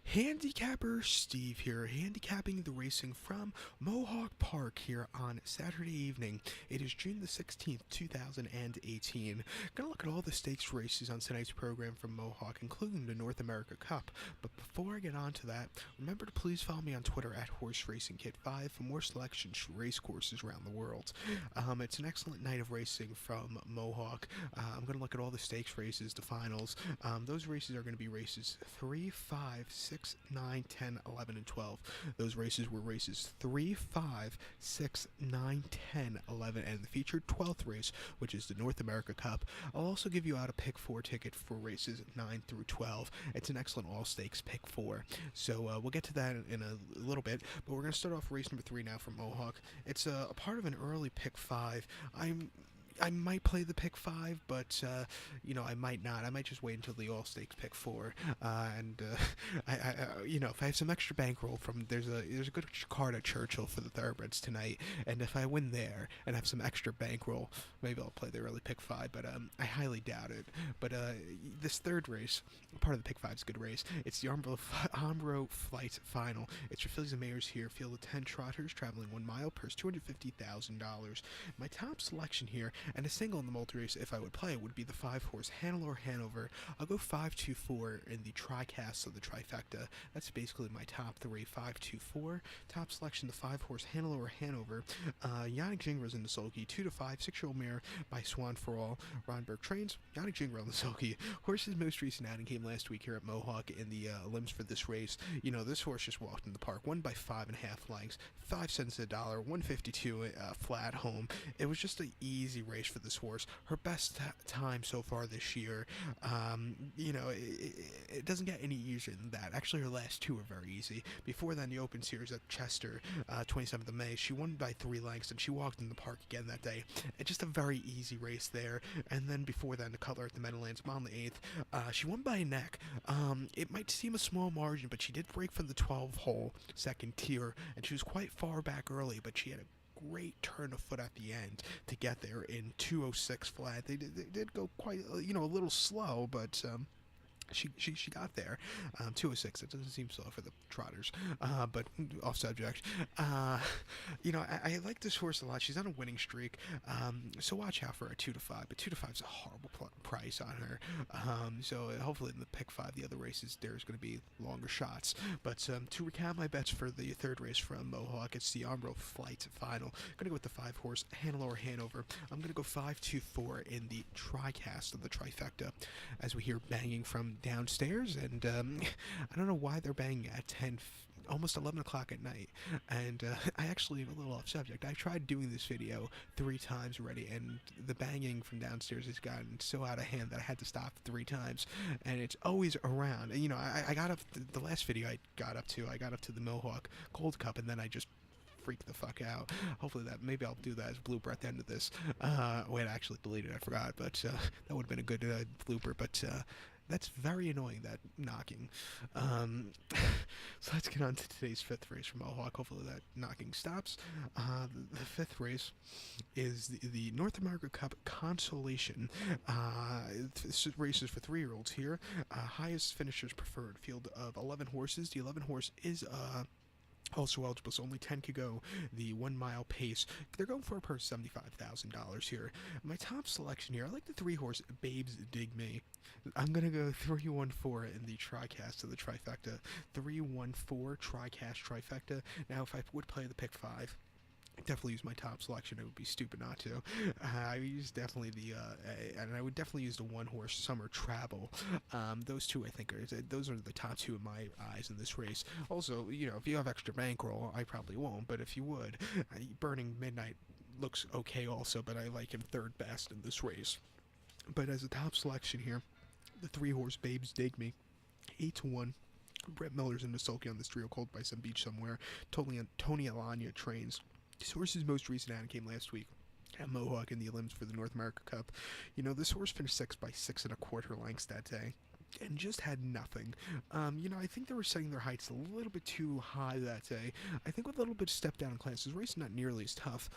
Handicapper Steve here, handicapping the racing from Mohawk Park here on Saturday evening. It is June the 16th, 2018. Gonna look at all the stakes races on tonight's program from Mohawk, including the North America Cup. But before I get on to that, remember to please follow me on Twitter at HorseRacingKit5 for more selections for race courses around the world. It's an excellent night of racing from Mohawk. I'm gonna look at all the stakes races, the finals. Those races are going to be races 3, 5, 6, 9, 10, 11, and 12. Those races were races 3, 5, 6, 9, 10, 11, and the featured 12th race, which is the North America Cup. I'll also give you out a pick 4 ticket for races 9 through 12. It's an excellent all-stakes pick 4. So we'll get to that in a little bit, but we're going to start off race number 3 now from Mohawk. It's a part of an early pick 5. I might play the pick 5, but I might not. I might just wait until the all stakes pick 4. If I have some extra bankroll from there's a good card at Churchill for the thoroughbreds tonight, and if I win there and have some extra bankroll, maybe I'll play the early pick 5. But I highly doubt it. But this third race, part of the pick 5 is a good race. It's the Armbro Flight Final. It's your fillies and mares here. Field of 10 trotters traveling 1 mile. Purse $250,000. My top selection here. And a single in the multi-race, if I would play, would be the 5-horse Hanover. I'll go 5-2-4 in the tricast of the trifecta. That's basically my top 3, 5-2-4. Top selection, the 5-horse Hanover. Yannick Gingras in the sulky, 2-5, 6-year-old mare by Swan for All. Ronberg trains, Yannick Gingras on the sulky. Horse's most recent outing came last week here at Mohawk in the limbs for this race. This horse just walked in the park, won by 5.5 lengths, 5 cents a dollar, 152 flat home. It was just an easy race for this horse. Her best time so far this year. It doesn't get any easier than that. Actually, her last 2 are very easy. Before then, the Open Series at Chester, 27th of May, she won by 3 lengths, and she walked in the park again that day. It's just a very easy race there. And then before then, the Cutler at the Meadowlands on the 8th, she won by a neck. It might seem a small margin, but she did break from the 12-hole second tier, and she was quite far back early, but she had a great turn of foot at the end to get there in 206 flat. They did go quite, a little slow, but she got there. 206. It doesn't seem slow for the trotters, but off subject. I like this horse a lot. She's on a winning streak, so watch out for a 2-5. But 2-5 is a horrible price on her. So hopefully in the pick 5, the other races there's going to be longer shots. But to recap my bets for the third race from Mohawk, it's the Armbro Flight Final. I'm gonna go with the 5-horse Hanover. I'm gonna go 5-2-4 in the tricast of the trifecta, as we hear banging from downstairs, and I don't know why they're banging at 10, almost 11 o'clock at night. And I actually, a little off subject, I tried doing this video 3 times already, and the banging from downstairs has gotten so out of hand that I had to stop 3 times, and it's always around. And, I got up, the last video I got up to the Mohawk Gold Cup, and then I just freak the fuck out. Hopefully maybe I'll do that as a blooper at the end of this. Wait, I actually deleted it, I forgot, but that would have been a good blooper, but that's very annoying, that knocking. So let's get on to today's 5th race from Mohawk. Hopefully that knocking stops. The 5th race is the North America Cup Consolation. Races for 3-year-olds here. Highest finishers preferred. Field of 11 horses. The 11 horse is also eligible, so only 10 could go the 1 mile pace. They're going for a purse $75,000 here. My top selection here, I like the 3-horse Babes Dig Me. I'm going to go 3-1-4 in the tricast of the trifecta. 3-1-4 tricast trifecta. Now, if I would play the pick 5, definitely use my top selection. It would be stupid not to. I would use definitely and I would definitely use the 1-horse Summer Travel. Those 2, I think, those are the top 2 in my eyes in this race. Also, if you have extra bankroll, I probably won't, but if you would, Burning Midnight looks okay also, but I like him 3rd best in this race. But as a top selection here, the 3-horse Babes Dig Me, 8-1. Brett Miller's in the sulky on this trio, called by some beach somewhere. Tony Alanya trains. This horse's most recent outing came last week at Mohawk in the limbs for the North America Cup. This horse finished 6 by 6.25 lengths that day, and just had nothing. I think they were setting their heights a little bit too high that day. I think with a little bit of step down in class, this race is not nearly as tough.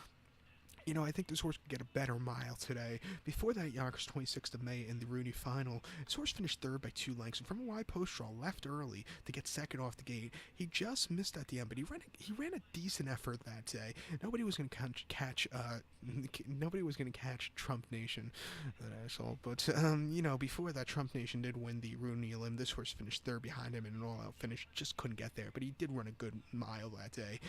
I think this horse could get a better mile today. Before that, Yonkers 26th of May in the Rooney final, this horse finished third by 2 lengths, and from a wide post draw, left early to get second off the gate. He just missed at the end, but he ran a decent effort that day. Nobody was going to nobody was going to catch Trump Nation, that asshole. But before that, Trump Nation did win the Rooney Limb. This horse finished third behind him in an all-out finish. Just couldn't get there, but he did run a good mile that day.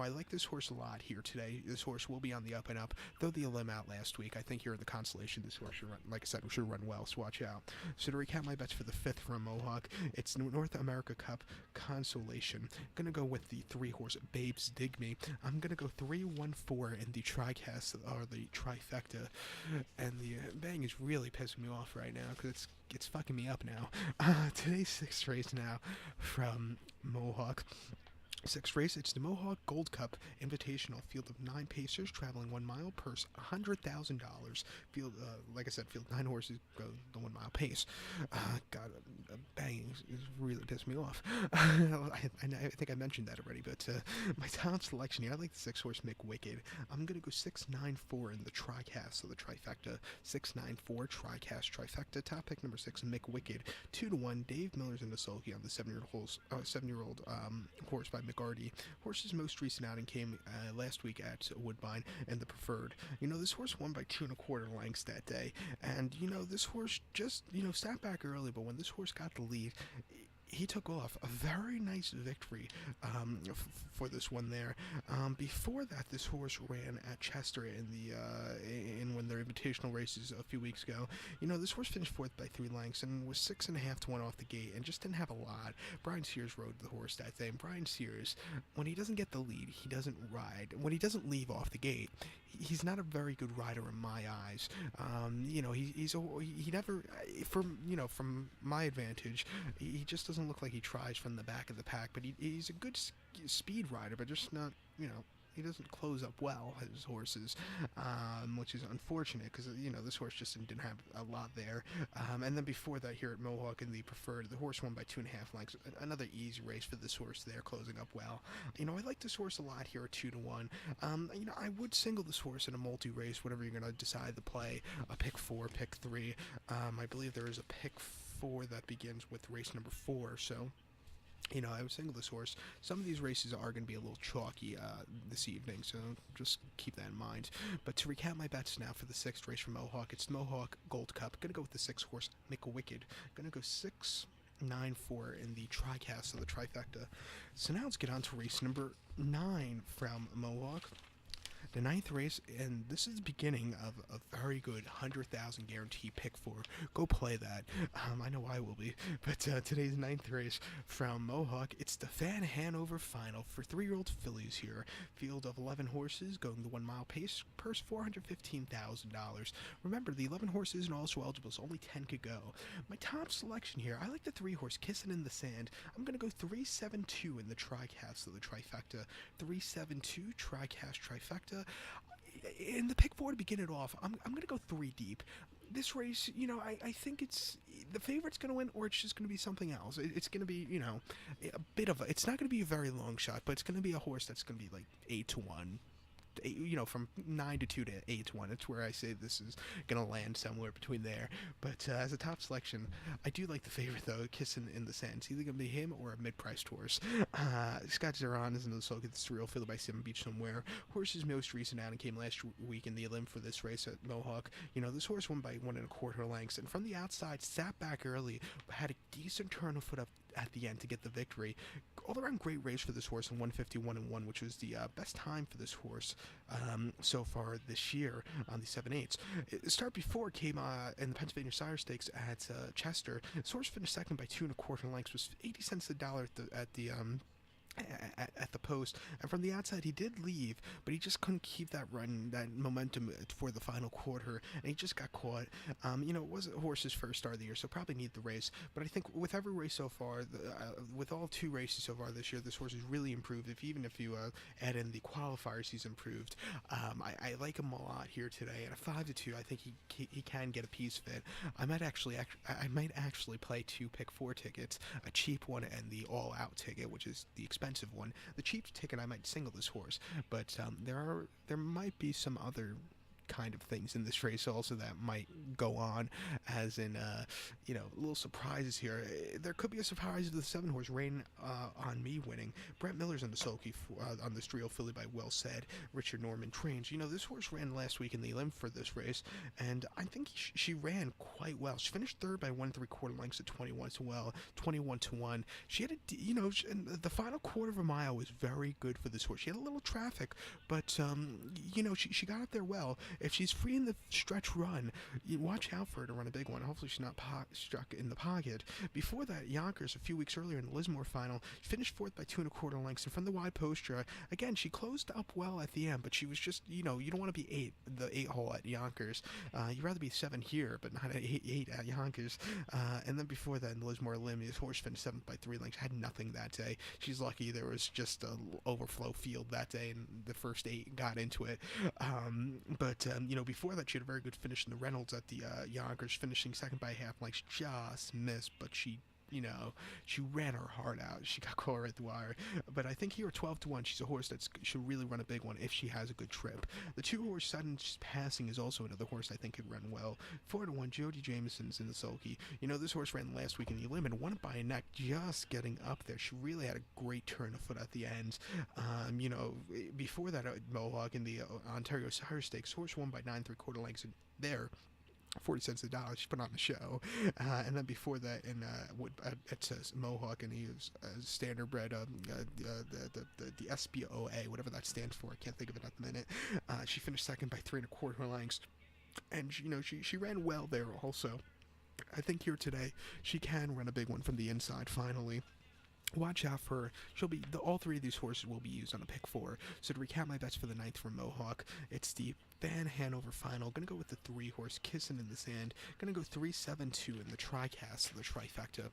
I like this horse a lot here today. This horse will be on the up and up, though the limb out last week. I think here in the consolation, this horse should run, like I said, should run well, so watch out. So to recap my bets for the 5th from Mohawk, it's North America Cup consolation. I'm going to go with the 3-horse Babes Dig Me. I'm going to go 3-1-4 in the tricast, or the trifecta, and the bang is really pissing me off right now, because it's fucking me up now. Today's 6th race now from Mohawk. 6th race, it's the Mohawk Gold Cup Invitational. Field of 9 pacers traveling 1 mile, purse $100,000. Field, like I said, field 9 horses go the 1 mile pace. God, bang is really pissed me off. I think I mentioned that already, but my top selection here, I like the 6-horse Mick Wicked. I'm going to go 6-9-4 in the tricast, so the trifecta. 6-9-4 tricast trifecta. Top pick number 6, Mick Wicked. 2-1, Dave Miller's in the sulky on the 7-year-old horse by McGarty. Horse's most recent outing came last week at Woodbine and the Preferred. This horse won by 2 1/4 lengths that day, and this horse just sat back early, but when this horse got the lead, he took off a very nice victory for this one there. Before that, this horse ran at Chester in one of their invitational races a few weeks ago. This horse finished 4th by 3 lengths and was 6.5 to 1 off the gate and just didn't have a lot. Brian Sears rode the horse that day, and Brian Sears, when he doesn't get the lead, he doesn't ride. When he doesn't leave off the gate, he's not a very good rider in my eyes. He never, from my advantage, he just doesn't look like he tries from the back of the pack, but he's a good speed rider, but just not, he doesn't close up well, his horses, which is unfortunate because, this horse just didn't have a lot there. And then before that, here at Mohawk in the Preferred, the horse won by 2.5 lengths. Another easy race for this horse there, closing up well. I like this horse a lot here at 2-1. I would single this horse in a multi-race, whatever you're going to decide to play, a pick 4, pick 3. I believe there is a pick 4 that begins with race number 4, so I would single this horse. Some of these races are going to be a little chalky this evening, so just keep that in mind. But to recap my bets now for the 6th race from Mohawk, it's the Mohawk Gold Cup. Going to go with the 6-horse Mick Wicked. Going to go 6-9-4 in the tricast of the trifecta. So now let's get on to race number 9 from Mohawk. The 9th race, and this is the beginning of a very good 100,000 guarantee pick 4. Go play that. I know I will be. But today's 9th race from Mohawk, it's the Fan Hanover Final for 3-year-old fillies here. Field of 11 horses going the 1 mile pace, purse $415,000. Remember, the 11 horses isn't also eligible, so only 10 could go. My top selection here, I like the 3-horse Kissin' in the Sand. I'm going to go 3-7-2 in the tricast of the trifecta. 3-7-2 tricast trifecta. In the pick 4 to begin it off, I'm going to go 3 deep. This race, I think it's the favorite's going to win, or it's just going to be something else. It's going to be, a bit of it's not going to be a very long shot, but it's going to be a horse that's going to be like 8 to 1. From 9 to 2 to 8 to 1. That's where I say this is going to land somewhere between there. But as a top selection, I do like the favorite, though, Kissin' in the Sand. It's either going to be him or a mid-priced horse. Scott Zeron is in the Sulky. It's real field by Sim Beach somewhere. Horse's most recent outing came last week in the limb for this race at Mohawk. This horse won by 1 1/4 lengths, and from the outside, sat back early, had a decent turn of foot up at the end to get the victory. All around great race for this horse in 151-1, which was the best time for this horse so far this year on the 7/8. The start before came in the Pennsylvania Sire Stakes at Chester. This horse finished second by 2 1/4 lengths, was 80 cents a dollar at the post, and from the outside he did leave, but he just couldn't keep that momentum for the final quarter, and he just got caught. It was a horse's first start of the year, so probably need the race, but I think with every race so far, with all 2 races so far this year, this horse has really improved. Even if you add in the qualifiers, he's improved. I like him a lot here today. At a 5-2, I think he can get a piece fit. I might actually play 2 pick 4 tickets, a cheap one and the all-out ticket, which is the expensive expensive one. The cheap ticket, I might single this horse, but there might be some other kind of things in this race also that might go on, as in little surprises here. There could be a surprise if the 7 horse Rain on Me winning. Brett Miller's on the sulky on this trio filly by Well Said. Richard Norman trains. This horse ran last week in the limb for this race, and I think she ran quite well. She finished third by 1 3/4 lengths at 21 to 1. She had and the final quarter of a mile was very good for this horse. She had a little traffic, but she got up there well. If she's free in the stretch run, you watch out for her to run a big one. Hopefully she's not struck in the pocket. Before that, Yonkers, a few weeks earlier in the Lismore final, finished fourth by 2 1/4 lengths. And from the wide poster, again, she closed up well at the end, but she was just, you don't want to be the 8 hole at Yonkers. You'd rather be 7 here, but not at 8 at Yonkers. And then before that, in the Lismore limb, this horse finished 7th by 3 lengths. Had nothing that day. She's lucky there was just an overflow field that day, and the first 8 got into it. But before that, she had a very good finish in the Reynolds at the Yonkers, finishing second by half lengths. Just missed, but she ran her heart out. She got caught right at the wire. But I think here, 12 to 1, she's a horse that should really run a big one if she has a good trip. The 2 horse Sudden Passing is also another horse I think could run well. 4 to 1, Jody Jameson's in the sulky. This horse ran last week in the limit and won it by a neck, just getting up there. She really had a great turn of foot at the end. Before that, Mohawk in the Ontario Sire Stakes, horse won by 9 3/4 lengths there. 40 cents a dollar. She put on the show, and then before that, it says Mohawk, and he was standardbred. The SBOA, whatever that stands for, I can't think of it at the minute. She finished second by 3 1/4 lengths, and she ran well there also. I think here today she can run a big one from the inside finally. Watch out for her. All 3 of these horses will be used on a pick 4. So to recap my bets for the 9th for Mohawk, it's the Van Hanover final. Gonna go with the 3 horse Kissing in the Sand. Gonna go 3-7-2 in the TriCast, the trifecta.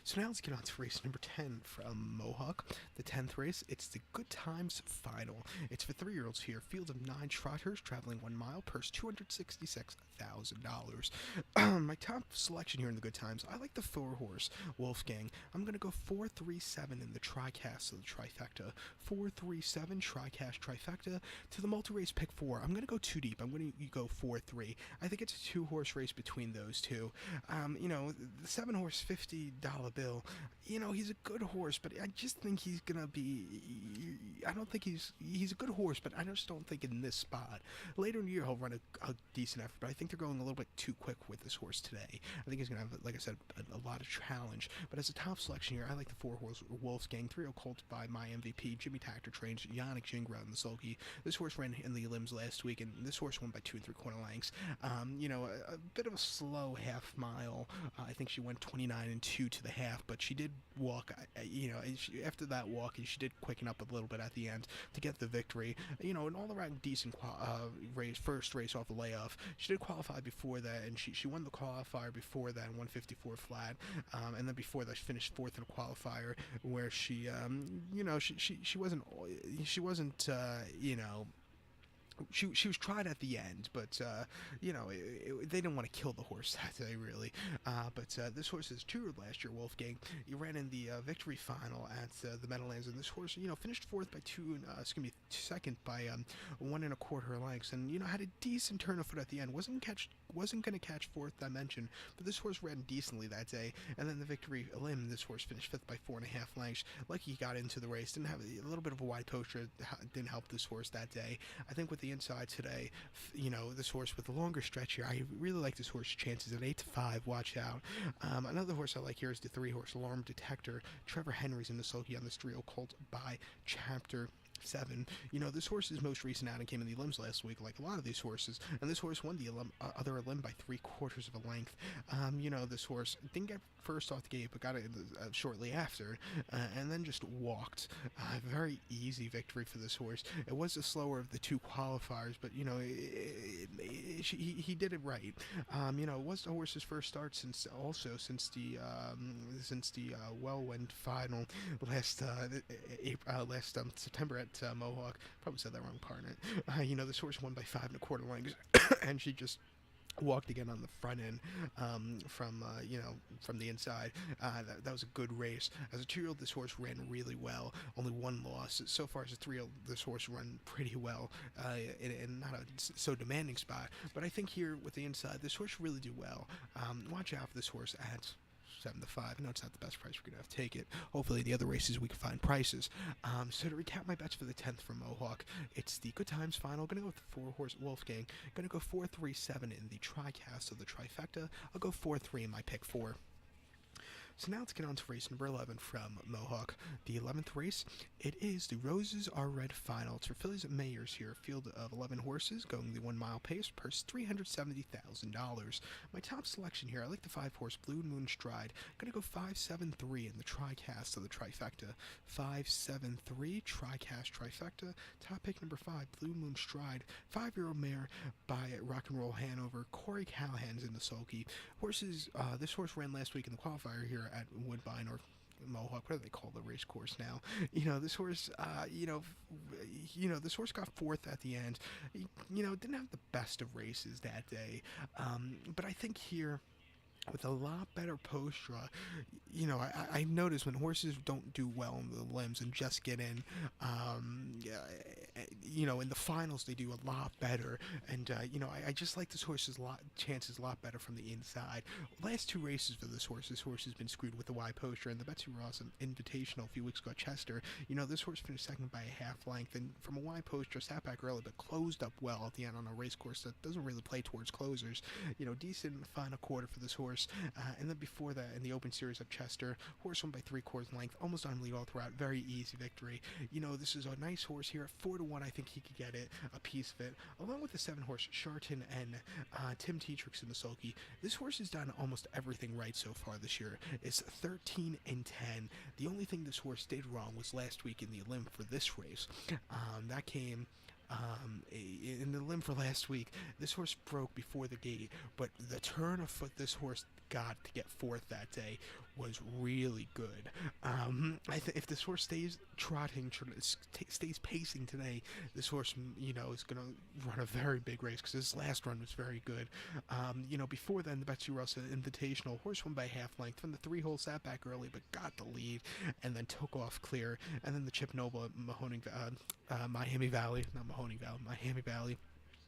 So now let's get on to race number 10 from Mohawk. The 10th race, it's the Good Times Final. It's for 3-year-olds here. Field of 9 trotters traveling 1 mile, purse $266,000. My top selection here in the Good Times, I like the 4 horse Wolfgang. I'm going to go 4-3-7 in the TriCast of the trifecta. 4-3-7 TriCast trifecta. To the multi-race pick 4, I'm going to go too deep. I'm going to go 4-3. I think it's a 2 horse race between those two. The 7 horse $50 bill, he's a good horse, but I just think he's gonna be. I don't think he's a good horse, but I just don't think in this spot. Later in the year he'll run a decent effort, but I think they're going a little bit too quick with this horse today. I think he's gonna have, like I said, a lot of challenge. But as a top selection here, I like the 4 horse Wolfgang. 3-0 Colt by my MVP Jimmy Tactor trains Yannick Gingras in the sulky. This horse ran in the limbs last week, and this horse won by 2 3/4 lengths. A bit of a slow half mile. I think she went 29-2 to the half, but she did walk. After that walk, she did quicken up a little bit at the end to get the victory. An all-around decent first race off the layoff. She did qualify before that, and she won the qualifier before that, 154 flat. And then before that, she finished 4th in a qualifier, where she wasn't. She was tried at the end, but they didn't want to kill the horse that day, really. But this horse is toured last year, Wolfgang. He ran in the victory final at the Meadowlands, and this horse, finished 4th by 2, second by 1 1/4 lengths, and had a decent turn of foot at the end. Wasn't going to catch 4th dimension, but this horse ran decently that day. And then the victory limb, this horse finished 5th by 4 1/2 lengths. Lucky he got into the race. Didn't have a little bit of a wide poster. Didn't help this horse that day. I think with the inside today, this horse with the longer stretch here, I really like this horse's chances at 8-5. Watch out. Another horse I like here is the 3 horse Alarm Detector. Trevor Henry's in the sulky on this 3-0 Colt by Chapter 7. This horse's most recent outing came in the limbs last week, like a lot of these horses, and this horse won the other limb by 3/4 of a length. This horse didn't get first off the gate, but got it shortly after, and then just walked. Very easy victory for this horse. It was the slower of the 2 qualifiers, but he did it right. It was the horse's first start since the well-went final last September at Mohawk. Probably said that wrong, partner. This horse won by 5 1/4 lengths, and she just walked again on the front end from from the inside. That was a good race. As a 2-year-old, this horse ran really well. Only one loss so far. As a 3-year-old, this horse run pretty well in not a so demanding spot. But I think here with the inside, this horse really do well. Watch out for this horse at 7 to 5. I know it's not the best price. We're gonna have to take it. Hopefully, the other races we can find prices. So to recap my bets for the 10th for Mohawk, it's the Good Times final. Gonna go with the 4-horse Wolfgang. Gonna go 4-3-7 in the TriCast of the trifecta. I'll go 4-3 in my pick 4. So now let's get on to race number 11 from Mohawk. The 11th race, it is the Roses Are Red final. It's for fillies and mayors here. A field of 11 horses going the 1 mile pace, purse $370,000. My top selection here, I like the 5-horse Blue Moon Stride. I'm going to go 5-7-3 in the TriCast of the trifecta. 5-7-3, TriCast trifecta. Top pick number 5, Blue Moon Stride. 5-year-old mare by Rock and Roll Hanover. Corey Callahan's in the sulky. This horse ran last week in the qualifier here at Woodbine or Mohawk. What do they call the race course now? This horse, this horse got 4th at the end. Didn't have the best of races that day. But I think here, with a lot better postura, I notice when horses don't do well in the limbs and just get in, in the finals they do a lot better. And I just like this horse's chances a lot better from the inside. Last 2 races for this horse has been screwed with the wide posture. And the Betsy Ross Invitational a few weeks ago at Chester, this horse finished second by a half length, and from a wide posture, sat back early but closed up well at the end on a race course that doesn't really play towards closers. Decent final quarter for this horse. And then before that, in the Open Series at Chester, horse won by 3/4 length, almost on lead all throughout. Very easy victory. This is a nice horse here at 4-1. I think he could get it, a piece of it, along with the 7-horse Sharton and Tim Teatrix in the sulky. This horse has done almost everything right so far this year. It's 13-10. The only thing this horse did wrong was last week in the limb for this race. That came. In the limb for last week, this horse broke before the gate, but the turn of foot this horse got to get 4th that day was really good. If this horse stays trotting, stays pacing today, this horse, is going to run a very big race because his last run was very good. Before then, the Betsy Russell Invitational, horse won by half length. From the 3-hole, sat back early, but got the lead and then took off clear. And then the Chip Noble at Miami Valley.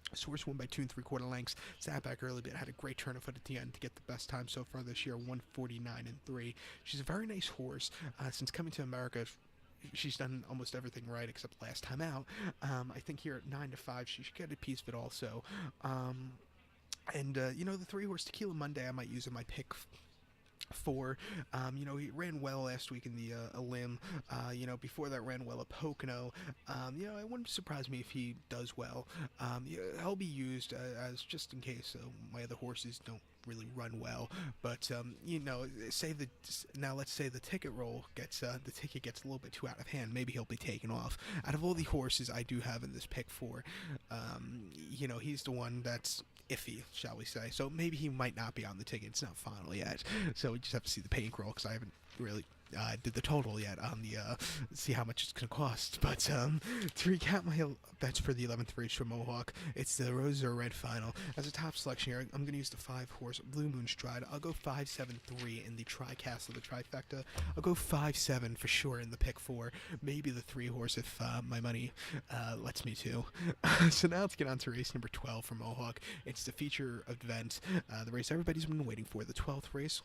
This horse won by 2 3/4 lengths, sat back early, but had a great turn of foot at the end to get the best time so far this year, 1:49.3. She's a very nice horse. Since coming to America, she's done almost everything right except last time out. I think here at 9-5, she should get a piece of it also. The 3-horse Tequila Monday, I might use in my pick 4. He ran well last week in the limb. Before that ran well at Pocono. It wouldn't surprise me if he does well. He'll be used as just in case my other horses don't really run well. But let's say the ticket gets a little bit too out of hand. Maybe he'll be taken off. Out of all the horses I do have in this pick 4, he's the one that's iffy, shall we say. So maybe he might not be on the ticket. It's not final yet. So we just have to see the paint roll because I haven't really did the total yet on the see how much it's going to cost. But to recap my bets for the 11th race for Mohawk, it's the Roses Are Red final. As a top selection here, I'm going to use the 5-horse Blue Moon Stride. I'll go 5-7-3 in the TriCast of the trifecta. I'll go 5-7 for sure in the pick 4. Maybe the 3-horse if my money lets me to. So now let's get on to race number 12 for Mohawk. It's the feature event, the race everybody's been waiting for, the 12th race.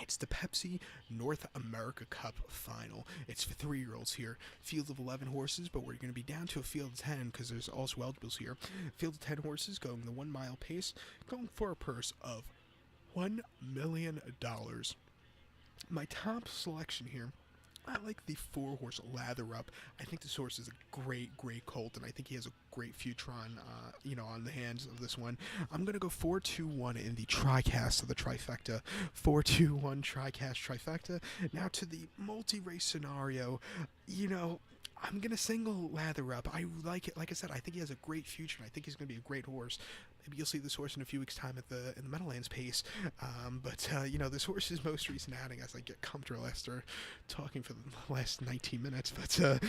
It's the Pepsi North America Cup final. It's for 3-year-olds here. Field of 11 horses, but we're going to be down to a field of 10 because there's also eligibles here. Field of 10 horses going the 1 mile pace, going for a purse of $1 million. My top selection here, I like the 4-horse Lather Up. I think this horse is a great colt, and I think he has a great future on the hands of this one. I'm gonna go 4-2-1 in the TriCast of the trifecta. 4-2-1 TriCast trifecta. Now to the multi-race scenario. I'm gonna single Lather Up. I like it. Like I said, I think he has a great future. I think he's gonna be a great horse. Maybe you'll see this horse in a few weeks' time in the Meadowlands pace. But this horse's most recent outing, as I get comfortable after talking for the last 19 minutes. But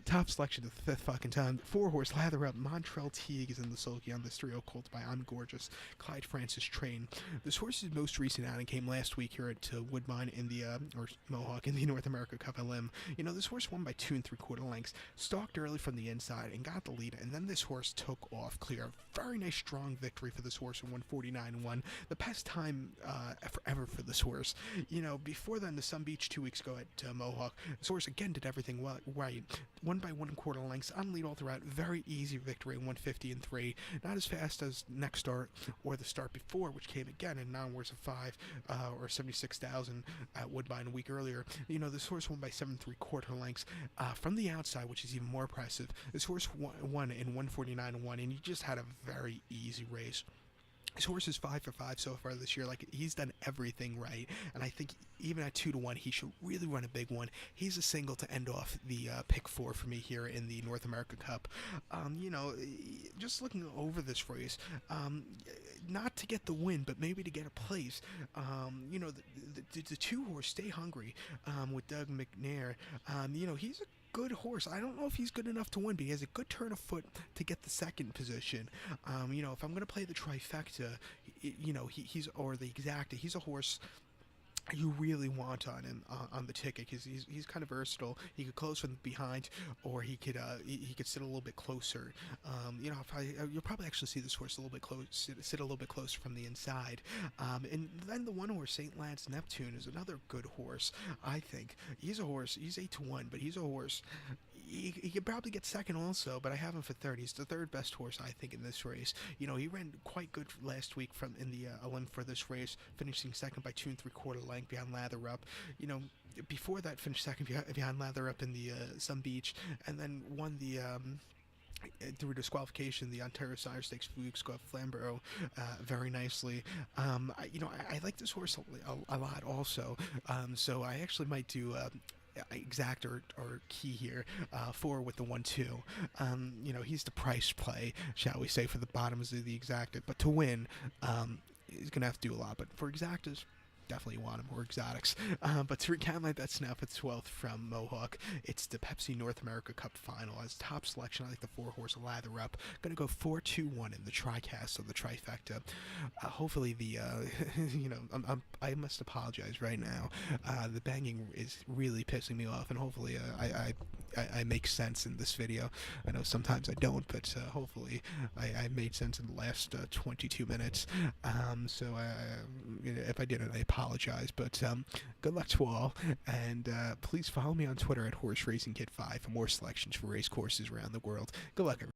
top selection of the fifth fucking time. 4-horse Lather Up. Montreal Teague is in the sulky on this 3-0 colt by I'm Gorgeous. Clyde Francis Train. This horse's most recent outing came last week here at Woodbine in the or Mohawk in the North America Cup LM. This horse won by 2 3/4 lengths. Stalked early from the inside and got the lead, and then this horse took off clear. Very nice strong victory for this horse in 149-1. The best time ever for this horse. Before then, the Sun Beach 2 weeks ago at Mohawk, this horse again did everything well, right. Won by 1 1/4 lengths on lead all throughout. Very easy victory in 150-3. Not as fast as next start or the start before, which came again in 9 wars of 5 or 76,000 at Woodbine a week earlier. This horse won by 7 3/4 lengths from the outside, which is even more impressive. This horse won in 149-1, and he just had a very easy race. His horse is 5 for 5 so far this year. Like, he's done everything right, and I think even at 2-1, he should really run a big one. He's a single to end off the pick 4 for me here in the North America Cup. Just looking over this race, not to get the win, but maybe to get a place. The 2-horse Stay Hungry with Doug McNair. He's a good horse. I don't know if he's good enough to win, but he has a good turn of foot to get the second position. If I'm going to play the trifecta, he's or the exacta, he's a horse you really want on him on the ticket, because he's kind of versatile. He could close from behind, or he could sit a little bit closer. You'll probably actually see this horse a little bit close, sit a little bit closer from the inside. And then the 1-horse St. Lance Neptune is another good horse. I think he's a horse. He's 8-1, but he's a horse. He could probably get second also, but I have him for third. He's the third best horse, I think, in this race. He ran quite good last week in the Olymp for this race, finishing second by 2 3/4 length behind Lather Up. Before that, finished second behind Lather Up in the Sun Beach, and then won the through disqualification the Ontario Sire Stakes Fuchs go up Flamborough very nicely. I like this horse a lot also, so I actually might do exact or key here for with the 1-2. He's the price play, shall we say, for the bottoms of the exacta, but to win he's gonna have to do a lot. But for exactas, definitely want him, or exotics. But to recap my bets now for the 12th from Mohawk, it's the Pepsi North America Cup Final. As top selection, I like the 4-horse Lather Up. Gonna go 4-2-1 in the TriCast, or the trifecta. Hopefully the I must apologize right now. The banging is really pissing me off, and hopefully I make sense in this video. I know sometimes I don't, but hopefully I made sense in the last 22 minutes. So if I didn't, I apologize. But good luck to all, and please follow me on Twitter at HorseRacingKid5 for more selections for race courses around the world. Good luck, everyone.